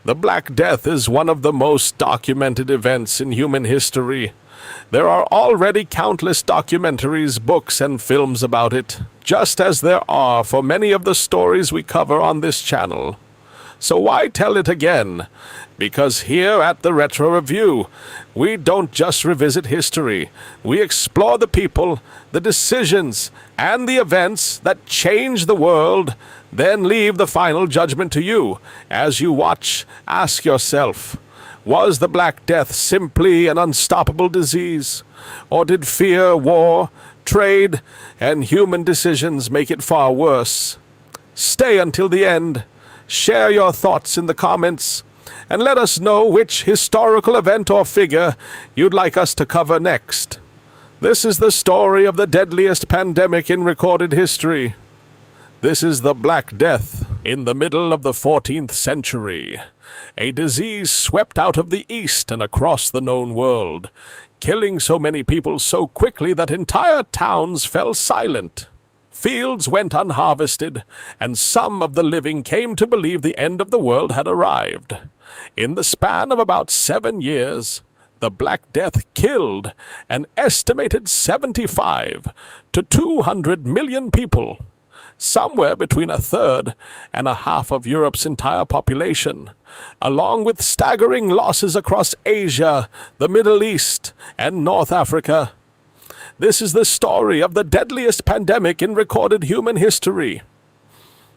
The Black Death is one of the most documented events in human history. There are already countless documentaries, books, and films about it, just as there are for many of the stories we cover on this channel. So why tell it again? Because here at the Retro Review, we don't just revisit history. We explore the people, the decisions, and the events that change the world, then leave the final judgment to you. As you watch, ask yourself, was the Black Death simply an unstoppable disease? Or did fear, war, trade, and human decisions make it far worse? Stay until the end. Share your thoughts in the comments, and let us know which historical event or figure you'd like us to cover next. This is the story of the deadliest pandemic in recorded history. This is the Black Death. In the middle of the 14th century, a disease swept out of the east and across the known world, killing so many people so quickly that entire towns fell silent. Fields went unharvested, and some of the living came to believe the end of the world had arrived. In the span of about 7 years, the Black Death killed an estimated 75 to 200 million people, somewhere between a third and a half of Europe's entire population, along with staggering losses across Asia, the Middle East, and North Africa. This is the story of the deadliest pandemic in recorded human history.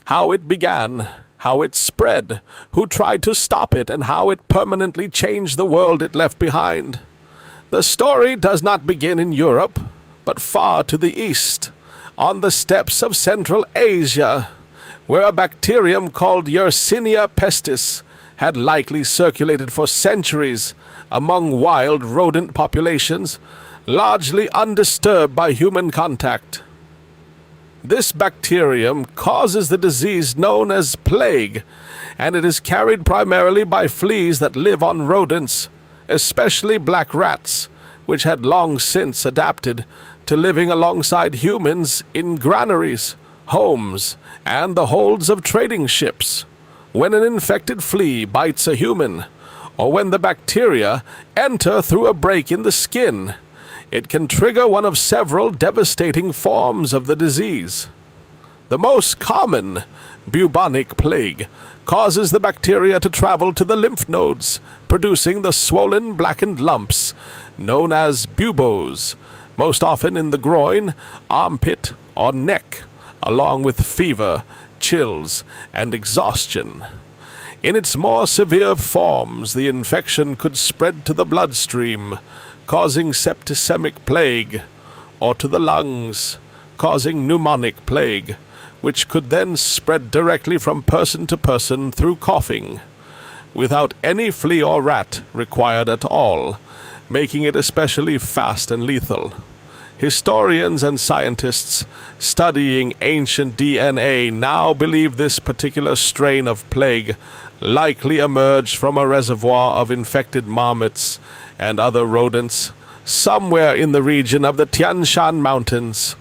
How it began, how it spread, who tried to stop it, and how it permanently changed the world it left behind. The story does not begin in Europe, but far to the east, on the steppes of Central Asia, where a bacterium called Yersinia pestis had likely circulated for centuries among wild rodent populations, largely undisturbed by human contact. This bacterium causes the disease known as plague, and it is carried primarily by fleas that live on rodents, especially black rats, which had long since adapted to living alongside humans in granaries, homes, and the holds of trading ships. When an infected flea bites a human, or when the bacteria enter through a break in the skin, it can trigger one of several devastating forms of the disease. The most common, bubonic plague, causes the bacteria to travel to the lymph nodes, producing the swollen blackened lumps known as buboes, most often in the groin, armpit, or neck, along with fever, chills, and exhaustion. In its more severe forms, the infection could spread to the bloodstream, causing septicemic plague, or to the lungs, causing pneumonic plague, which could then spread directly from person to person through coughing, without any flea or rat required at all, making it especially fast and lethal. Historians and scientists studying ancient DNA now believe this particular strain of plague likely emerged from a reservoir of infected marmots and other rodents somewhere in the region of the Tian Shan Mountains,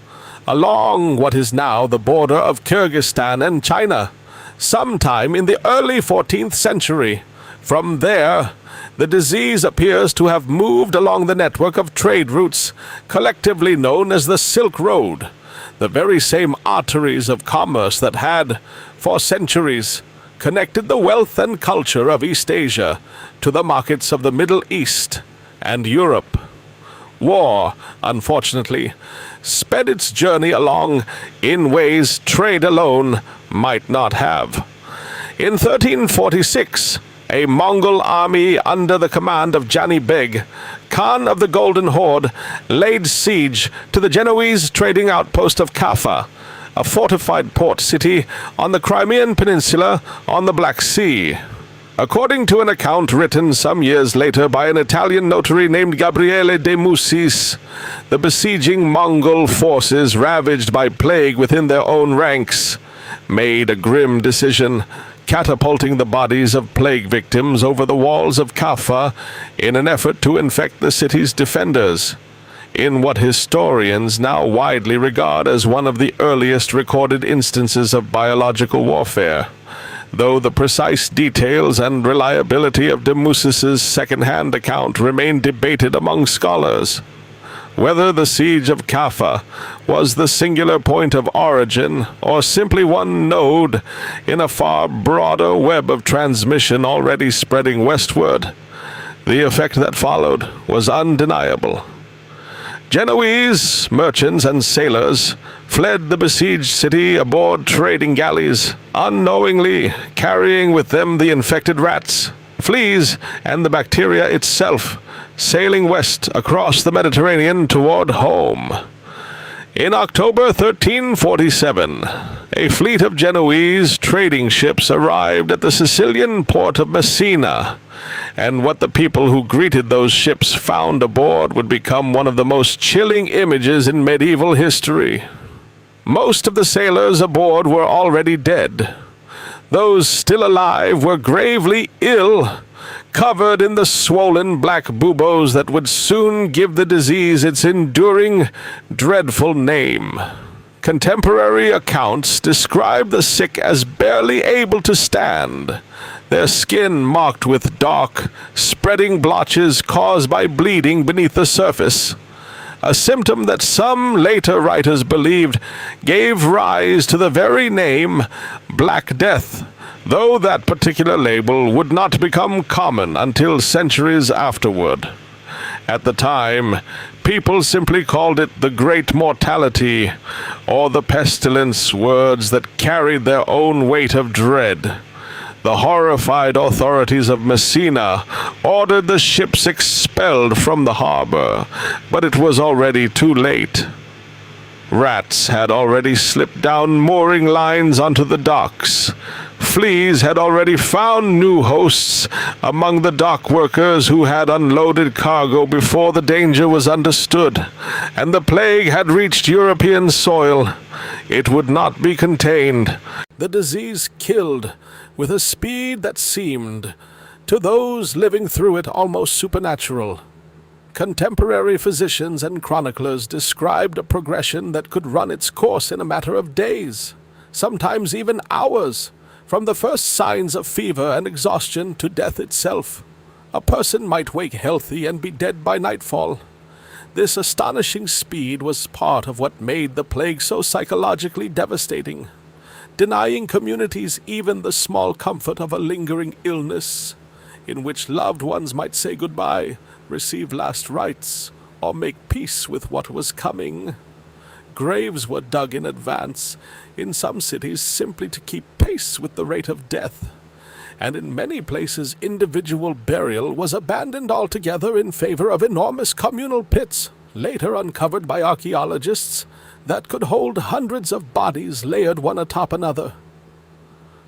along what is now the border of Kyrgyzstan and China, sometime in the early 14th century. From there, the disease appears to have moved along the network of trade routes collectively known as the Silk Road, the very same arteries of commerce that had, for centuries, connected the wealth and culture of East Asia to the markets of the Middle East and Europe. War, unfortunately, sped its journey along in ways trade alone might not have. In 1346, a Mongol army under the command of Jani Beg, Khan of the Golden Horde, laid siege to the Genoese trading outpost of Caffa, a fortified port city on the Crimean Peninsula on the Black Sea. According to an account written some years later by an Italian notary named Gabriele de Musis, the besieging Mongol forces, ravaged by plague within their own ranks, made a grim decision, catapulting the bodies of plague victims over the walls of Caffa in an effort to infect the city's defenders, in what historians now widely regard as one of the earliest recorded instances of biological warfare. though the precise details and reliability of de Musis's second-hand account remain debated among scholars. Whether the Siege of Caffa was the singular point of origin or simply one node in a far broader web of transmission already spreading westward, the effect that followed was undeniable. Genoese merchants and sailors fled the besieged city aboard trading galleys, unknowingly carrying with them the infected rats, fleas, and the bacteria itself, sailing west across the Mediterranean toward home. In October 1347, a fleet of Genoese trading ships arrived at the Sicilian port of Messina, and what the people who greeted those ships found aboard would become one of the most chilling images in medieval history. Most of the sailors aboard were already dead. Those still alive were gravely ill, covered in the swollen black buboes that would soon give the disease its enduring, dreadful name. Contemporary accounts describe the sick as barely able to stand, their skin marked with dark, spreading blotches caused by bleeding beneath the surface, a symptom that some later writers believed gave rise to the very name Black Death, though that particular label would not become common until centuries afterward. At the time, people simply called it the Great Mortality, or the Pestilence, words that carried their own weight of dread. The horrified authorities of Messina ordered the ships expelled from the harbor, but it was already too late. Rats had already slipped down mooring lines onto the docks. Fleas had already found new hosts among the dock workers who had unloaded cargo before the danger was understood, and the plague had reached European soil. It would not be contained. The disease killed with a speed that seemed, to those living through it, almost supernatural. Contemporary physicians and chroniclers described a progression that could run its course in a matter of days, sometimes even hours, from the first signs of fever and exhaustion to death itself. A person might wake healthy and be dead by nightfall. This astonishing speed was part of what made the plague so psychologically devastating, denying communities even the small comfort of a lingering illness, in which loved ones might say goodbye, receive last rites, or make peace with what was coming. Graves were dug in advance, in some cities simply to keep pace with the rate of death, and in many places individual burial was abandoned altogether in favor of enormous communal pits, later uncovered by archaeologists, that could hold hundreds of bodies layered one atop another.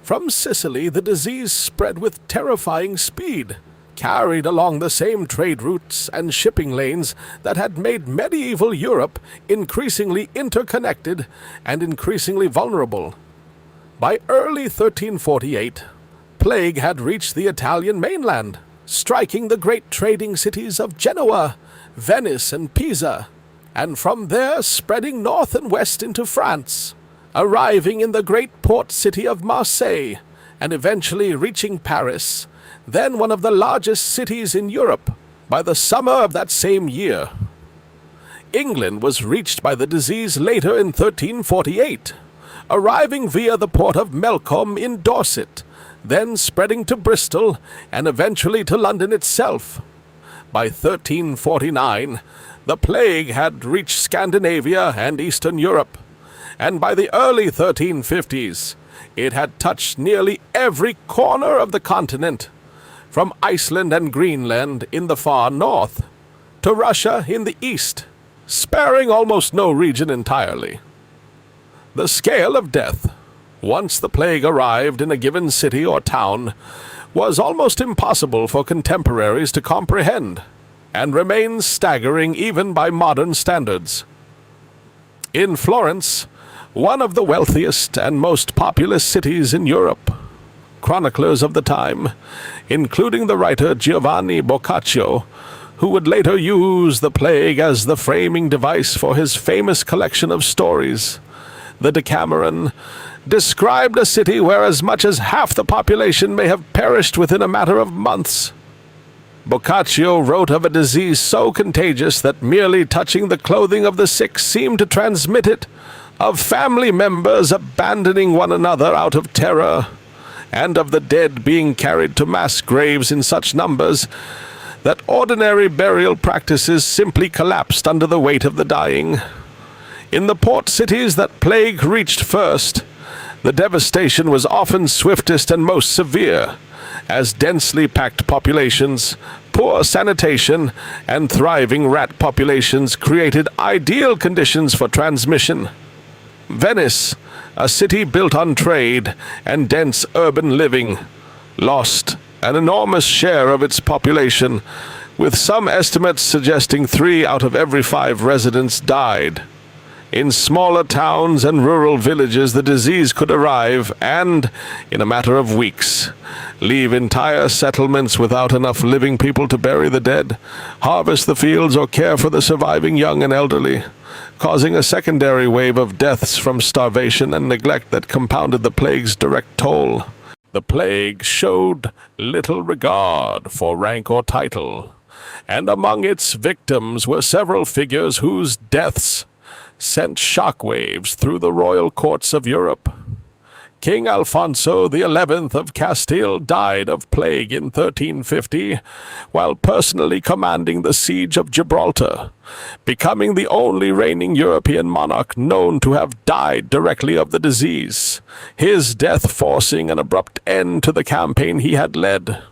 From Sicily, the disease spread with terrifying speed, carried along the same trade routes and shipping lanes that had made medieval Europe increasingly interconnected and increasingly vulnerable. By early 1348, plague had reached the Italian mainland, striking the great trading cities of Genoa, Venice, and Pisa, and from there spreading north and west into France, arriving in the great port city of Marseille, and eventually reaching Paris, then one of the largest cities in Europe, by the summer of that same year. England was reached by the disease later in 1348, arriving via the port of Melcombe in Dorset, then spreading to Bristol, and eventually to London itself. By 1349, the plague had reached Scandinavia and Eastern Europe, and by the early 1350s, it had touched nearly every corner of the continent, from Iceland and Greenland in the far north, to Russia in the east, sparing almost no region entirely. The scale of death, once the plague arrived in a given city or town, was almost impossible for contemporaries to comprehend, and remains staggering even by modern standards. In Florence, one of the wealthiest and most populous cities in Europe, chroniclers of the time, including the writer Giovanni Boccaccio, who would later use the plague as the framing device for his famous collection of stories, the Decameron, described a city where as much as half the population may have perished within a matter of months. Boccaccio wrote of a disease so contagious that merely touching the clothing of the sick seemed to transmit it, of family members abandoning one another out of terror, and of the dead being carried to mass graves in such numbers that ordinary burial practices simply collapsed under the weight of the dying. In the port cities that plague reached first, the devastation was often swiftest and most severe, as densely packed populations, poor sanitation, and thriving rat populations created ideal conditions for transmission. Venice, a city built on trade and dense urban living, lost an enormous share of its population, with some estimates suggesting 3 out of every 5 residents died. In smaller towns and rural villages, the disease could arrive and, in a matter of weeks, leave entire settlements without enough living people to bury the dead, harvest the fields, or care for the surviving young and elderly, causing a secondary wave of deaths from starvation and neglect that compounded the plague's direct toll. The plague showed little regard for rank or title, and among its victims were several figures whose deaths sent shockwaves through the royal courts of Europe. King Alfonso XI of Castile died of plague in 1350, while personally commanding the Siege of Gibraltar, becoming the only reigning European monarch known to have died directly of the disease, his death forcing an abrupt end to the campaign he had led.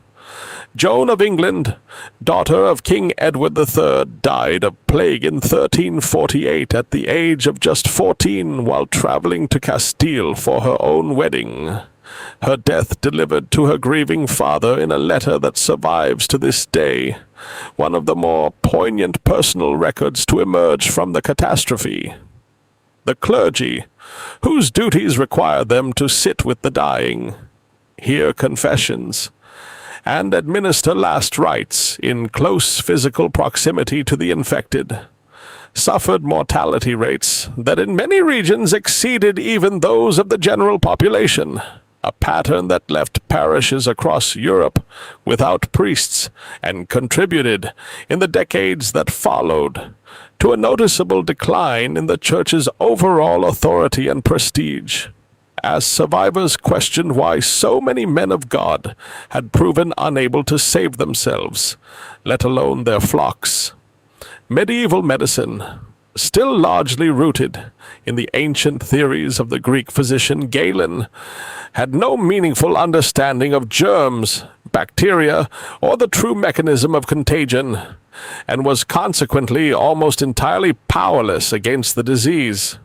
Joan of England, daughter of King Edward III, died of plague in 1348 at the age of just 14 while traveling to Castile for her own wedding. Her death delivered to her grieving father in a letter that survives to this day, one of the more poignant personal records to emerge from the catastrophe. The clergy, whose duties require them to sit with the dying, hear confessions, and administer last rites in close physical proximity to the infected, suffered mortality rates that in many regions exceeded even those of the general population, a pattern that left parishes across Europe without priests and contributed, in the decades that followed, to a noticeable decline in the Church's overall authority and prestige, as survivors questioned why so many men of God had proven unable to save themselves, let alone their flocks. Medieval medicine, still largely rooted in the ancient theories of the Greek physician Galen, had no meaningful understanding of germs, bacteria, or the true mechanism of contagion, and was consequently almost entirely powerless against the disease.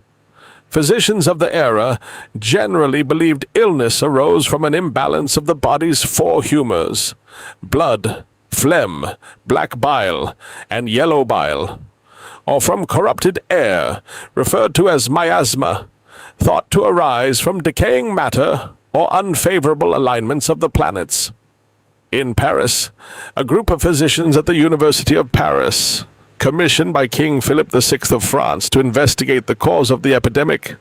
Physicians of the era generally believed illness arose from an imbalance of the body's 4 humors: blood, phlegm, black bile, and yellow bile, or from corrupted air, referred to as miasma, thought to arise from decaying matter or unfavorable alignments of the planets. In Paris, a group of physicians at the University of Paris, commissioned by King Philip VI of France to investigate the cause of the epidemic,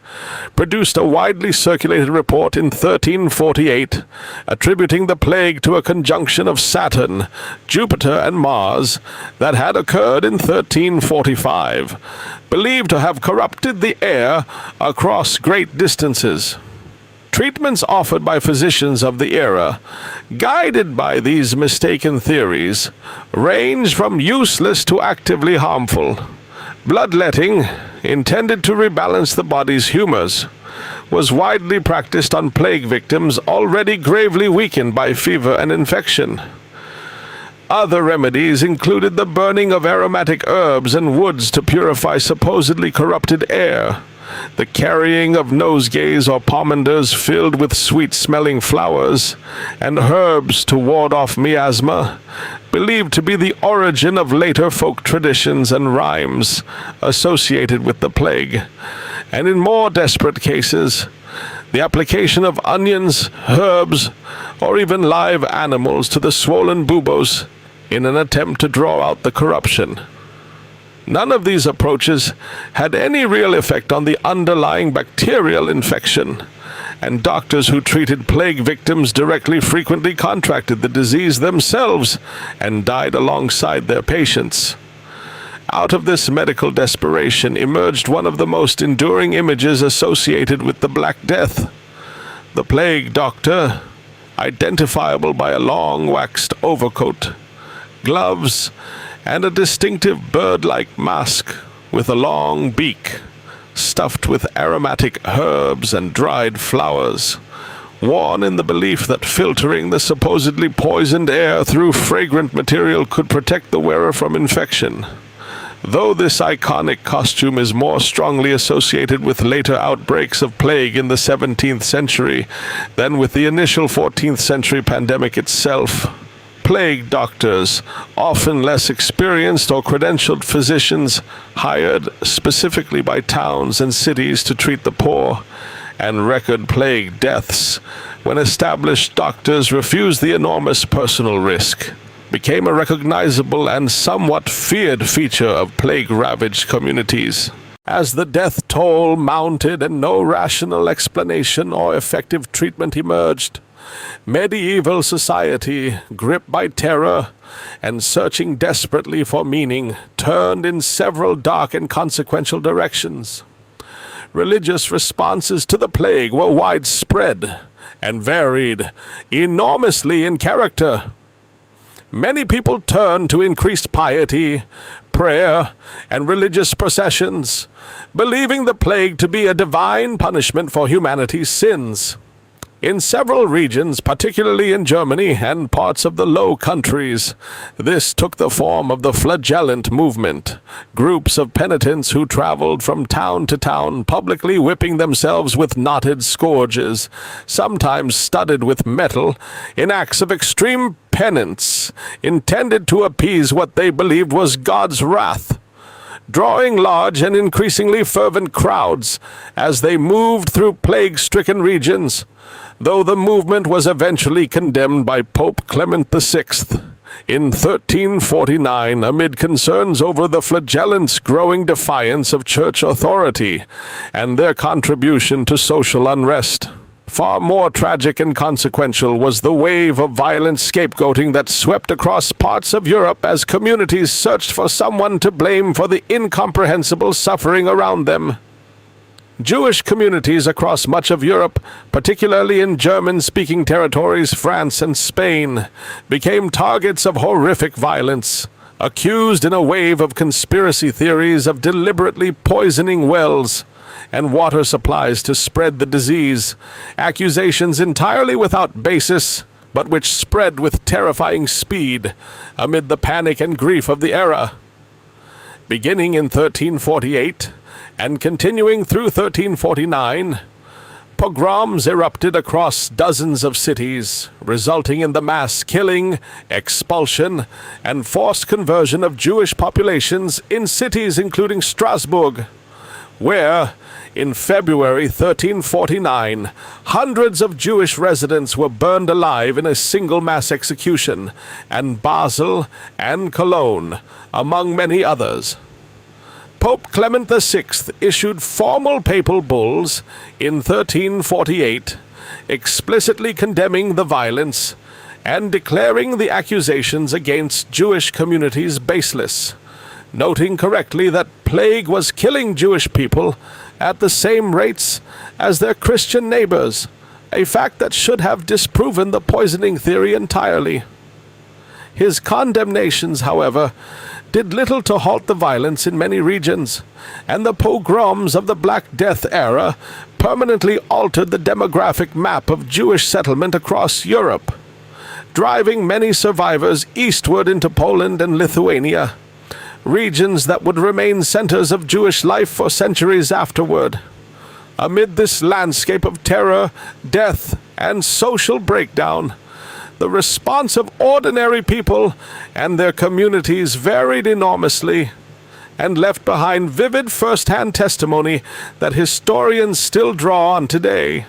produced a widely circulated report in 1348 attributing the plague to a conjunction of Saturn, Jupiter, and Mars that had occurred in 1345, believed to have corrupted the air across great distances. Treatments offered by physicians of the era, guided by these mistaken theories, ranged from useless to actively harmful. Bloodletting, intended to rebalance the body's humors, was widely practiced on plague victims already gravely weakened by fever and infection. Other remedies included the burning of aromatic herbs and woods to purify supposedly corrupted air, the carrying of nosegays or pomanders filled with sweet-smelling flowers, and herbs to ward off miasma, believed to be the origin of later folk traditions and rhymes associated with the plague, and in more desperate cases, the application of onions, herbs, or even live animals to the swollen buboes in an attempt to draw out the corruption. None of these approaches had any real effect on the underlying bacterial infection, and doctors who treated plague victims directly frequently contracted the disease themselves and died alongside their patients. Out of this medical desperation emerged one of the most enduring images associated with the Black Death. The plague doctor, identifiable by a long waxed overcoat, gloves, and a distinctive bird-like mask with a long beak, stuffed with aromatic herbs and dried flowers, worn in the belief that filtering the supposedly poisoned air through fragrant material could protect the wearer from infection. Though this iconic costume is more strongly associated with later outbreaks of plague in the 17th century than with the initial 14th century pandemic itself, plague doctors, often less experienced or credentialed physicians hired specifically by towns and cities to treat the poor, and record plague deaths when established doctors refused the enormous personal risk, became a recognizable and somewhat feared feature of plague-ravaged communities. As the death toll mounted and no rational explanation or effective treatment emerged, medieval society, gripped by terror and searching desperately for meaning, turned in several dark and consequential directions. Religious responses to the plague were widespread and varied enormously in character. Many people turned to increased piety, prayer, and religious processions, believing the plague to be a divine punishment for humanity's sins. In several regions, particularly in Germany and parts of the Low Countries, this took the form of the flagellant movement, groups of penitents who traveled from town to town, publicly whipping themselves with knotted scourges, sometimes studded with metal, in acts of extreme penance, intended to appease what they believed was God's wrath, drawing large and increasingly fervent crowds as they moved through plague-stricken regions, though the movement was eventually condemned by Pope Clement VI in 1349 amid concerns over the flagellants' growing defiance of church authority and their contribution to social unrest. Far more tragic and consequential was the wave of violent scapegoating that swept across parts of Europe as communities searched for someone to blame for the incomprehensible suffering around them. Jewish communities across much of Europe, particularly in German-speaking territories, France and Spain, became targets of horrific violence, accused in a wave of conspiracy theories of deliberately poisoning wells and water supplies to spread the disease, accusations entirely without basis, but which spread with terrifying speed amid the panic and grief of the era. Beginning in 1348, and continuing through 1349, pogroms erupted across dozens of cities, resulting in the mass killing, expulsion, and forced conversion of Jewish populations in cities including Strasbourg, where, in February 1349, hundreds of Jewish residents were burned alive in a single mass execution, and Basel and Cologne, among many others. Pope Clement VI issued formal papal bulls in 1348, explicitly condemning the violence and declaring the accusations against Jewish communities baseless, noting correctly that plague was killing Jewish people at the same rates as their Christian neighbors, a fact that should have disproven the poisoning theory entirely. His condemnations, however, did little to halt the violence in many regions, and the pogroms of the Black Death era permanently altered the demographic map of Jewish settlement across Europe, driving many survivors eastward into Poland and Lithuania, regions that would remain centers of Jewish life for centuries afterward. Amid this landscape of terror, death, and social breakdown, the response of ordinary people and their communities varied enormously and left behind vivid first-hand testimony that historians still draw on today.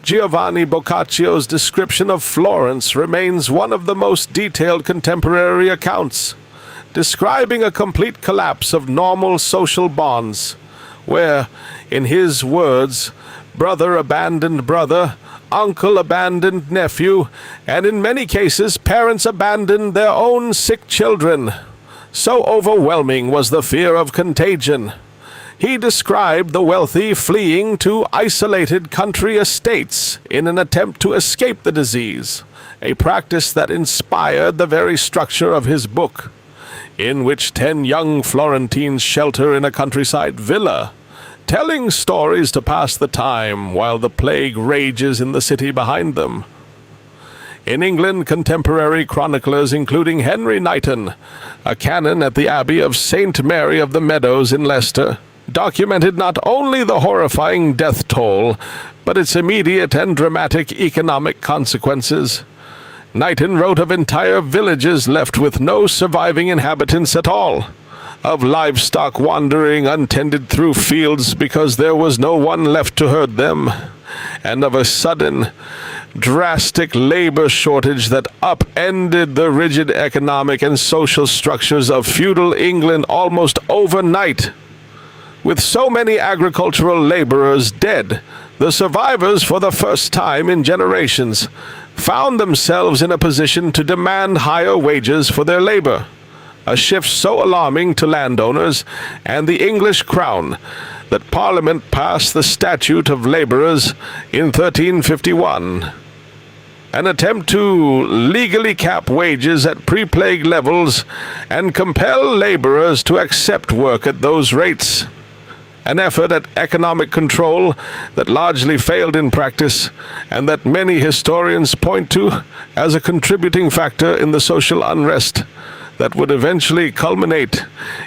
Giovanni Boccaccio's description of Florence remains one of the most detailed contemporary accounts, describing a complete collapse of normal social bonds, where, in his words, Brother abandoned brother, uncle abandoned nephew, and in many cases parents abandoned their own sick children. So overwhelming was the fear of contagion. He described the wealthy fleeing to isolated country estates in an attempt to escape the disease, a practice that inspired the very structure of his book, in which 10 young Florentines shelter in a countryside villa, telling stories to pass the time while the plague rages in the city behind them. In England, contemporary chroniclers, including Henry Knighton, a canon at the Abbey of St. Mary of the Meadows in Leicester, documented not only the horrifying death toll, but its immediate and dramatic economic consequences. Knighton wrote of entire villages left with no surviving inhabitants at all, of livestock wandering untended through fields because there was no one left to herd them, and of a sudden, drastic labor shortage that upended the rigid economic and social structures of feudal England almost overnight. With so many agricultural laborers dead, the survivors, for the first time in generations, found themselves in a position to demand higher wages for their labor, a shift so alarming to landowners and the English crown that Parliament passed the Statute of Labourers in 1351, an attempt to legally cap wages at pre-plague levels and compel laborers to accept work at those rates. An effort at economic control that largely failed in practice, and that many historians point to as a contributing factor in the social unrest that would eventually culminate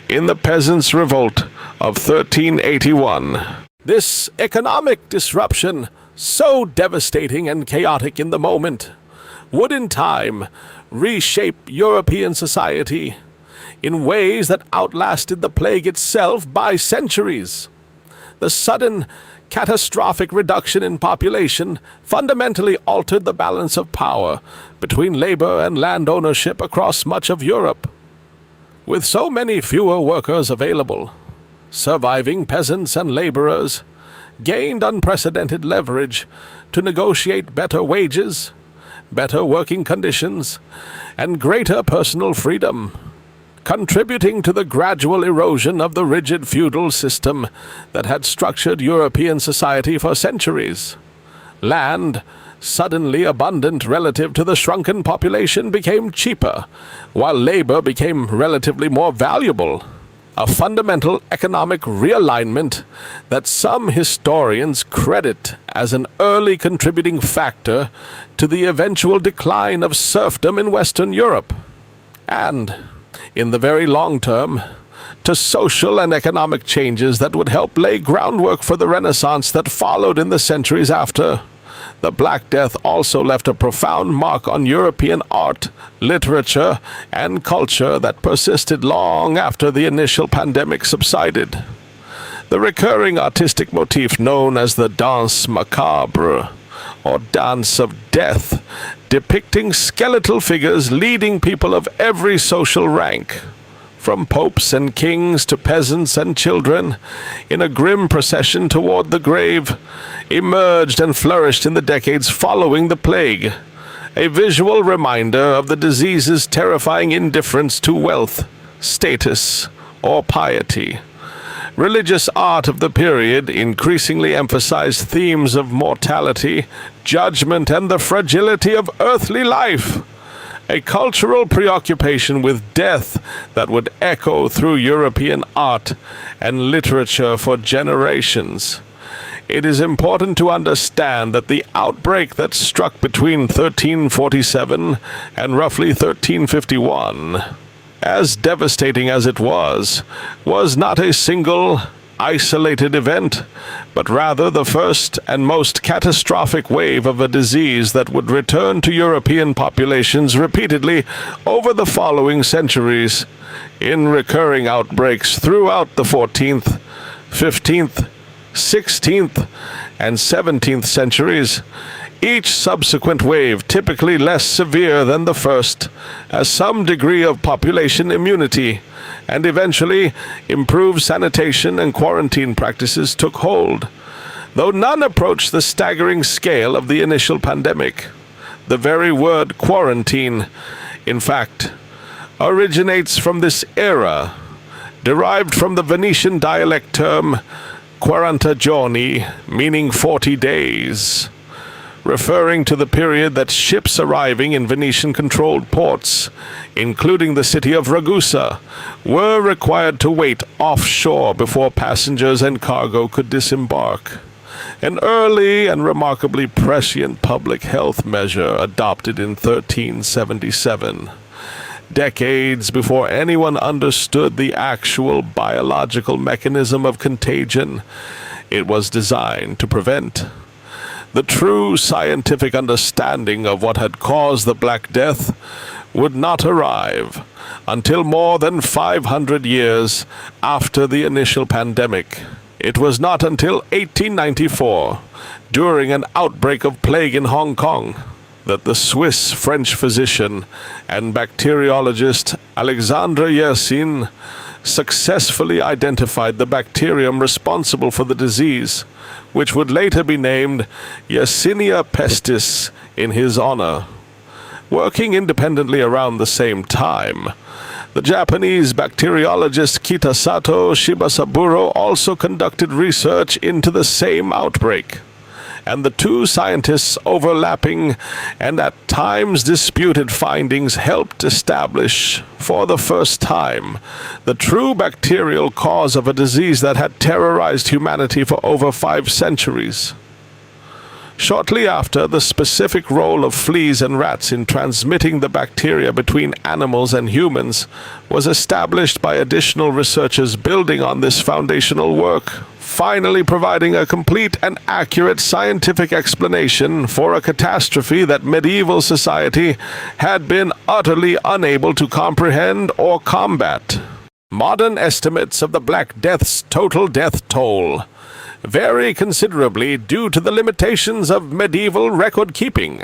in the Peasants' Revolt of 1381. This economic disruption, so devastating and chaotic in the moment, would in time reshape European society in ways that outlasted the plague itself by centuries. The sudden, catastrophic reduction in population fundamentally altered the balance of power between labor and land ownership across much of Europe. With so many fewer workers available, surviving peasants and laborers gained unprecedented leverage to negotiate better wages, better working conditions, and greater personal freedom, contributing to the gradual erosion of the rigid feudal system that had structured European society for centuries. Land, suddenly abundant relative to the shrunken population, became cheaper, while labor became relatively more valuable, a fundamental economic realignment that some historians credit as an early contributing factor to the eventual decline of serfdom in Western Europe, and in the very long term, to social and economic changes that would help lay groundwork for the Renaissance that followed in the centuries after. The Black Death also left a profound mark on European art, literature, and culture that persisted long after the initial pandemic subsided. The recurring artistic motif known as the danse macabre, or dance of death, depicting skeletal figures leading people of every social rank, from popes and kings to peasants and children, in a grim procession toward the grave, emerged and flourished in the decades following the plague, a visual reminder of the disease's terrifying indifference to wealth, status, or piety. Religious art of the period increasingly emphasized themes of mortality, judgment, and the fragility of earthly life, a cultural preoccupation with death that would echo through European art and literature for generations. It is important to understand that the outbreak that struck between 1347 and roughly 1351, as devastating as it was not a single, isolated event, but rather the first and most catastrophic wave of a disease that would return to European populations repeatedly over the following centuries, in recurring outbreaks throughout the 14th, 15th, 16th, and 17th centuries, each subsequent wave typically less severe than the first, as some degree of population immunity and eventually improved sanitation and quarantine practices took hold. though none approach the staggering scale of the initial pandemic. The very word quarantine, in fact, originates from this era, derived from the Venetian dialect term quaranta giorni, meaning 40 days, referring to the period that ships arriving in Venetian-controlled ports, including the city of Ragusa, were required to wait offshore before passengers and cargo could disembark. An early and remarkably prescient public health measure adopted in 1377. Decades before anyone understood the actual biological mechanism of contagion it was designed to prevent. The true scientific understanding of what had caused the Black Death would not arrive until more than 500 years after the initial pandemic. It was not until 1894, during an outbreak of plague in Hong Kong, that the Swiss-French physician and bacteriologist Alexandre Yersinia successfully identified the bacterium responsible for the disease, which would later be named Yersinia pestis in his honor. Working independently around the same time, the Japanese bacteriologist Kitasato Shibasaburo also conducted research into the same outbreak, and the two scientists' overlapping and at times disputed findings helped establish, for the first time, the true bacterial cause of a disease that had terrorized humanity for over 5 centuries. Shortly after, the specific role of fleas and rats in transmitting the bacteria between animals and humans was established by additional researchers building on this foundational work, finally providing a complete and accurate scientific explanation for a catastrophe that medieval society had been utterly unable to comprehend or combat. Modern estimates of the Black Death's total death toll vary considerably due to the limitations of medieval record-keeping,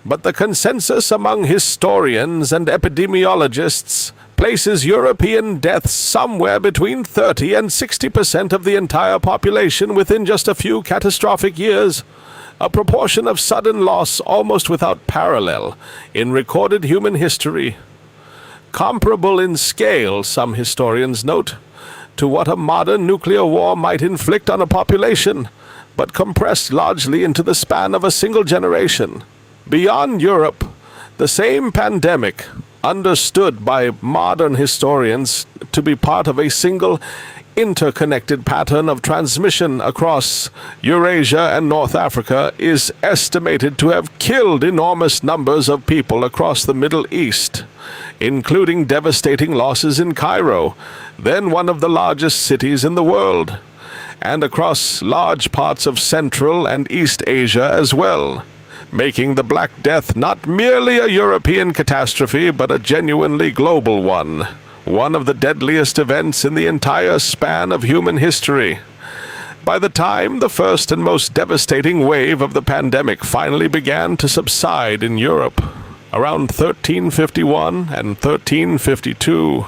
but the consensus among historians and epidemiologists places European deaths somewhere between 30 and 60% of the entire population within just a few catastrophic years, a proportion of sudden loss almost without parallel in recorded human history. Comparable in scale, some historians note, to what a modern nuclear war might inflict on a population, but compressed largely into the span of a single generation. Beyond Europe, the same pandemic, understood by modern historians to be part of a single interconnected pattern of transmission across Eurasia and North Africa, is estimated to have killed enormous numbers of people across the Middle East, including devastating losses in Cairo, then one of the largest cities in the world, and across large parts of Central and East Asia as well, making the Black Death not merely a European catastrophe but a genuinely global one of the deadliest events in the entire span of human history. By the time the first and most devastating wave of the pandemic finally began to subside in Europe, around 1351 and 1352,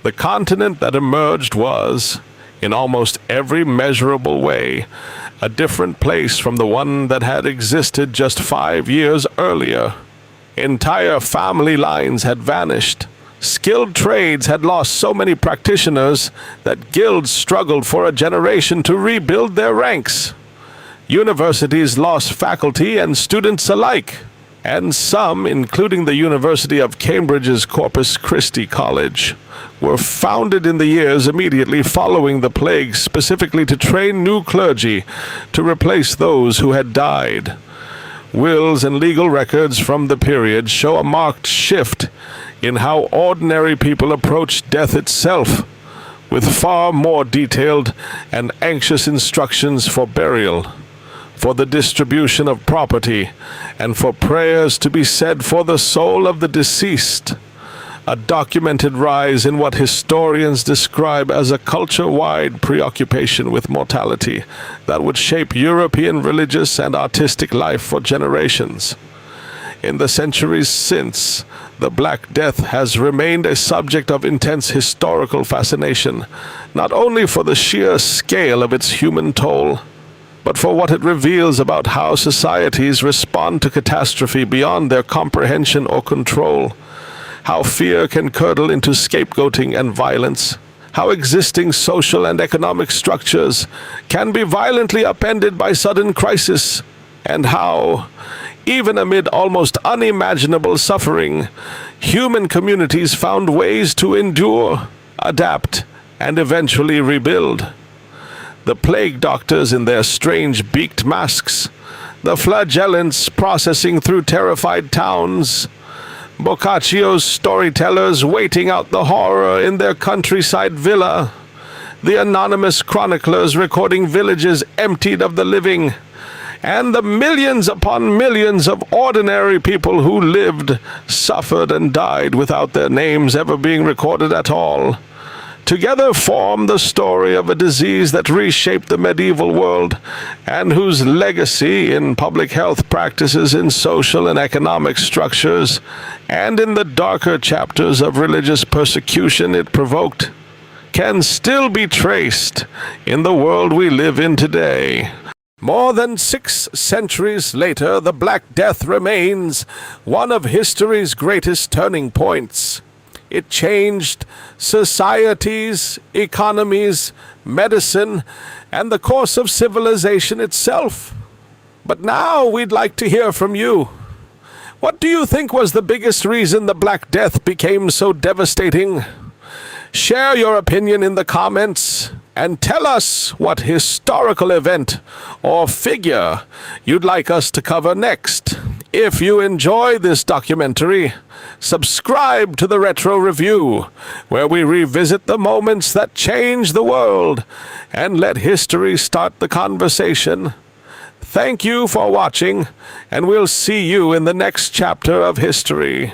the continent that emerged was, in almost every measurable way, a different place from the one that had existed just 5 years earlier. Entire family lines had vanished. Skilled trades had lost so many practitioners that guilds struggled for a generation to rebuild their ranks. Universities lost faculty and students alike, and some, including the University of Cambridge's Corpus Christi College, were founded in the years immediately following the plague specifically to train new clergy to replace those who had died. Wills and legal records from the period show a marked shift in how ordinary people approached death itself, with far more detailed and anxious instructions for burial, for the distribution of property, and for prayers to be said for the soul of the deceased. A documented rise in what historians describe as a culture-wide preoccupation with mortality that would shape European religious and artistic life for generations. In the centuries since, the Black Death has remained a subject of intense historical fascination, not only for the sheer scale of its human toll, but for what it reveals about how societies respond to catastrophe beyond their comprehension or control, how fear can curdle into scapegoating and violence, how existing social and economic structures can be violently upended by sudden crisis, and how, even amid almost unimaginable suffering, human communities found ways to endure, adapt, and eventually rebuild. The plague doctors in their strange beaked masks, the flagellants processing through terrified towns, Boccaccio's storytellers waiting out the horror in their countryside villa, the anonymous chroniclers recording villages emptied of the living, and the millions upon millions of ordinary people who lived, suffered, and died without their names ever being recorded at all, together form the story of a disease that reshaped the medieval world and whose legacy in public health practices, in social and economic structures, and in the darker chapters of religious persecution it provoked, can still be traced in the world we live in today. More than 6 centuries later, the Black Death remains one of history's greatest turning points. It changed societies, economies, medicine, and the course of civilization itself. But now we'd like to hear from you. What do you think was the biggest reason the Black Death became so devastating? Share your opinion in the comments and tell us what historical event or figure you'd like us to cover next. If you enjoy this documentary, subscribe to the Retro Review, where we revisit the moments that changed the world and let history start the conversation. Thank you for watching, and we'll see you in the next chapter of history.